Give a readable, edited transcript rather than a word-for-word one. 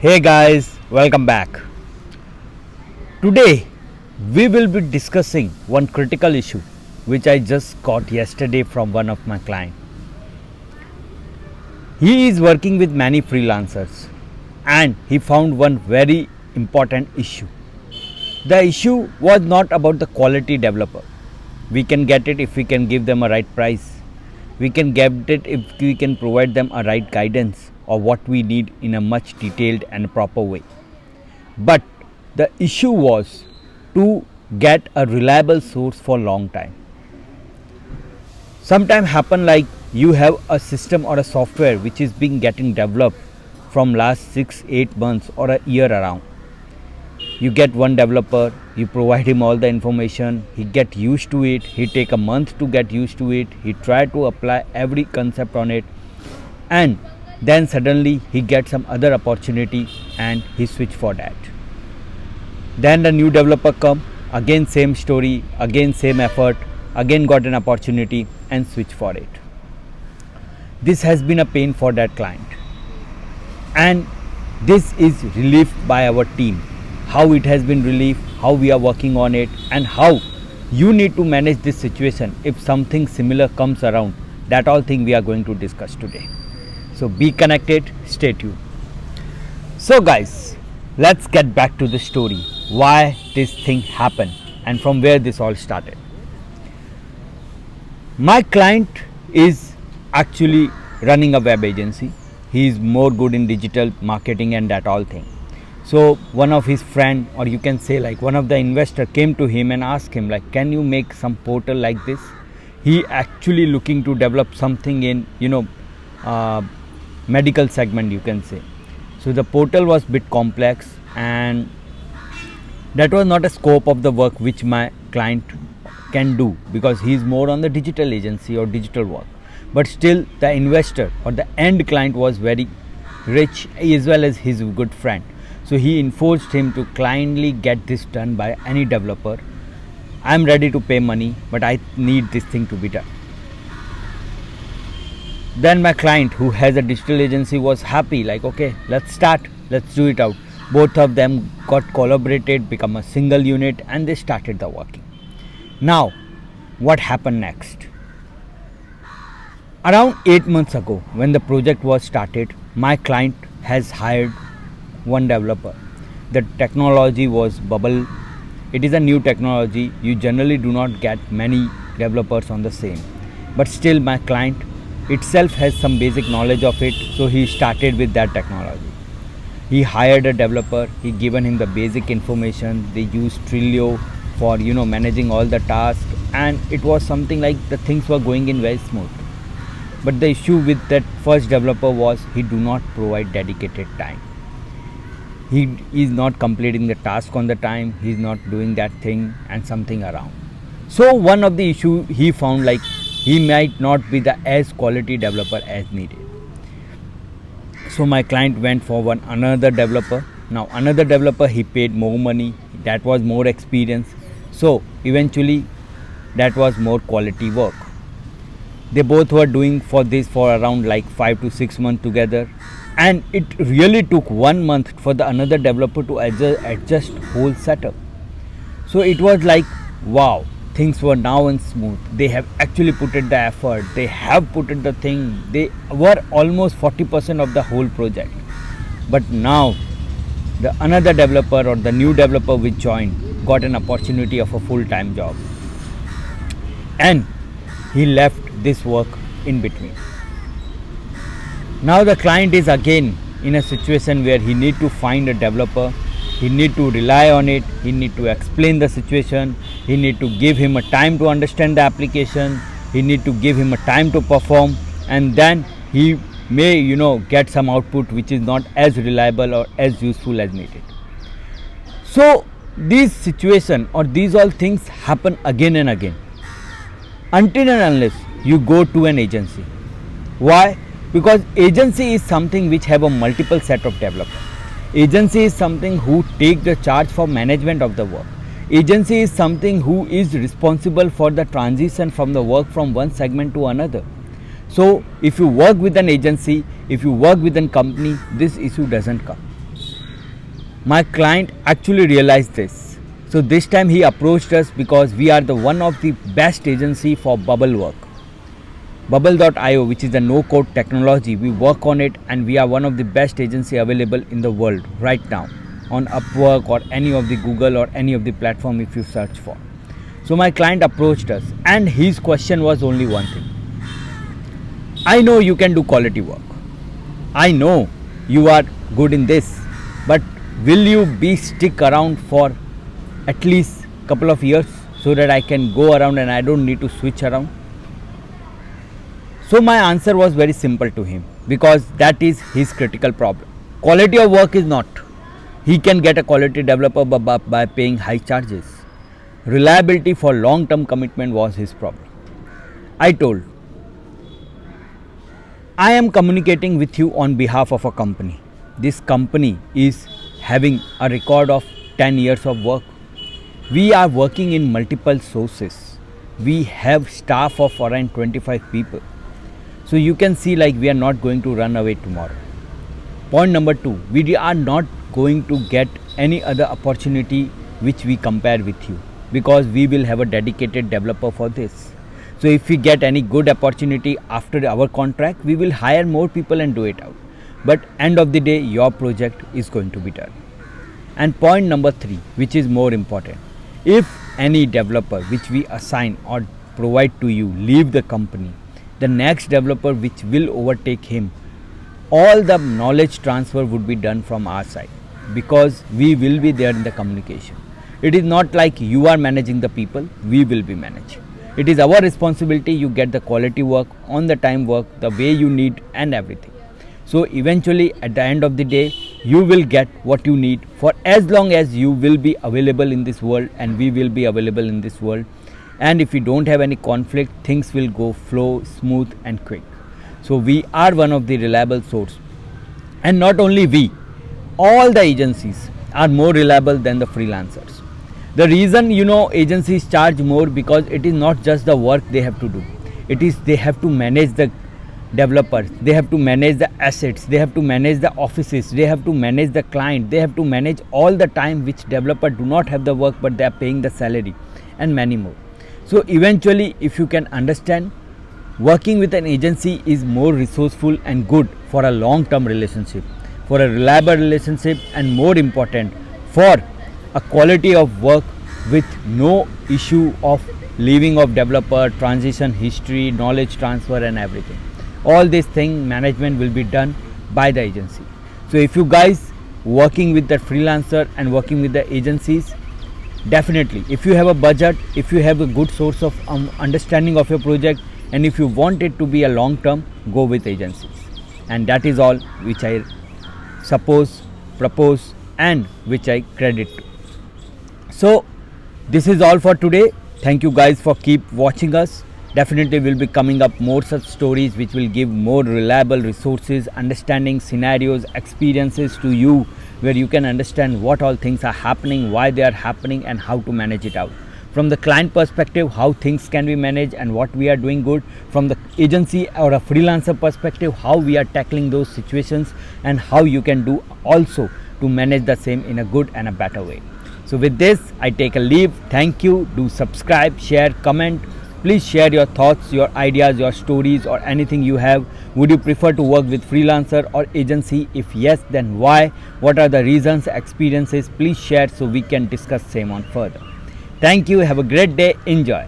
Hey guys, welcome back. Today we will be discussing one critical issue which I just got yesterday from one of my clients. He is working with many freelancers and he found one very important issue. The issue was not about the quality developer. We can get it if we can give them a right price. We can get it if we can provide them a right guidance or what we need in a much detailed and proper way. But the issue was to get a reliable source for long time. Sometimes happen like you have a system or a software which is being getting developed from last 6-8 months or a year around. You get one developer, you provide him all the information, he get used to it, he take a month to get used to it, he try to apply every concept on it, and then suddenly he gets some other opportunity and he switch for that. Then the new developer come, again same story, again same effort, again got an opportunity and switch for it. This has been a pain for that client, and this is relieved by our team. How it has been relieved, how we are working on it, and how you need to manage this situation if something similar comes around. That all thing we are going to discuss today. So be connected, stay tuned. So guys, let's get back to the story, why this thing happened and from where this all started. My client is actually running a web agency. He is more good in digital marketing and that all thing. So one of his friend, or you can say like one of the investor, came to him and asked him like, can you make some portal like this? He actually looking to develop something in medical segment, you can say. So the portal was bit complex, and that was not a scope of the work which my client can do, because he is more on the digital agency or digital work. But still the investor or the end client was very rich as well as his good friend. So he enforced him to kindly get this done by any developer. I am ready to pay money, but I need this thing to be done. Then my client, who has a digital agency, was happy, like, okay, let's start, let's do it out. Both of them got collaborated, become a single unit, and they started the working. Now, what happened next? Around 8 months ago, when the project was started, my client has hired one developer. The technology was Bubble. It is a new technology. You generally do not get many developers on the same. But still my client itself has some basic knowledge of it, so he started with that technology. He hired a developer, he given him the basic information. They used Trilio for managing all the tasks, and it was something like the things were going in very smooth. But the issue with that first developer was he do not provide dedicated time. He is not completing the task on the time, he is not doing that thing and something around. So one of the issue he found, like, he might not be the as quality developer as needed. So my client went for another developer. Now another developer, he paid more money, that was more experience. So eventually that was more quality work. They both were doing for this for around like 5 to 6 months together, and it really took 1 month for the another developer to adjust whole setup. So it was like, wow, things were now in smooth. They have actually put it the effort, they have put it the thing, they were almost 40% of the whole project. But now the another developer or the new developer which joined got an opportunity of a full-time job, and he left this work in between. Now the client is again in a situation where he need to find a developer, he need to rely on it, he need to explain the situation, he need to give him a time to understand the application, he need to give him a time to perform, and then he may get some output which is not as reliable or as useful as needed. So these situation or these all things happen again and again, until and unless you go to an agency. Why? Because agency is something which have a multiple set of developers. Agency is something who take the charge for management of the work. Agency is something who is responsible for the transition from the work from one segment to another. So if you work with an agency, if you work with a company, this issue doesn't come. My client actually realized this. So this time he approached us because we are the one of the best agency for bubble work. Bubble.io, which is a no-code technology, we work on it and we are one of the best agency available in the world right now on Upwork or any of the Google or any of the platform if you search for. So my client approached us and his question was only one thing. I know you can do quality work. I know you are good in this, but will you be stick around for at least couple of years so that I can go around and I don't need to switch around? So my answer was very simple to him because that is his critical problem. Quality of work is not. He can get a quality developer by paying high charges. Reliability for long-term commitment was his problem. I told, I am communicating with you on behalf of a company. This company is having a record of 10 years of work. We are working in multiple sources. We have staff of around 25 people. So you can see like we are not going to run away tomorrow. Point number 2, we are not going to get any other opportunity which we compare with you because we will have a dedicated developer for this. So if we get any good opportunity after our contract, we will hire more people and do it out. But end of the day, your project is going to be done. And point number 3, which is more important, if any developer which we assign or provide to you leave the company, the next developer which will overtake him, all the knowledge transfer would be done from our side because we will be there in the communication. It is not like you are managing the people, we will be managing. It is our responsibility you get the quality work, on the time work, the way you need and everything. So eventually at the end of the day, you will get what you need for as long as you will be available in this world and we will be available in this world. And if we don't have any conflict, things will go flow smooth and quick. So we are one of the reliable source. And not only we, all the agencies are more reliable than the freelancers. The reason agencies charge more because it is not just the work they have to do. It is they have to manage the developers, they have to manage the assets, they have to manage the offices, they have to manage the client, they have to manage all the time which developer do not have the work but they are paying the salary and many more. So eventually if you can understand, working with an agency is more resourceful and good for a long-term relationship, for a reliable relationship, and more important for a quality of work with no issue of leaving of developer, transition history, knowledge transfer and everything. All these things management will be done by the agency. So if you guys working with the freelancer and working with the agencies, definitely if you have a budget, if you have a good source of understanding of your project, and if you want it to be a long term, go with agencies. And that is all which I propose and which I credit to. So this is all for today. Thank you guys for keep watching us. Definitely will be coming up more such stories which will give more reliable resources, understanding scenarios, experiences to you, where you can understand what all things are happening, why they are happening and how to manage it out. From the client perspective, how things can be managed and what we are doing good. From the agency or a freelancer perspective, how we are tackling those situations and how you can do also to manage the same in a good and a better way. So with this, I take a leave. Thank you. Do subscribe, share, comment. Please share your thoughts, your ideas, your stories or anything you have. Would you prefer to work with freelancer or agency? If yes, then why? What are the reasons, experiences? Please share so we can discuss same on further. Thank you. Have a great day. Enjoy.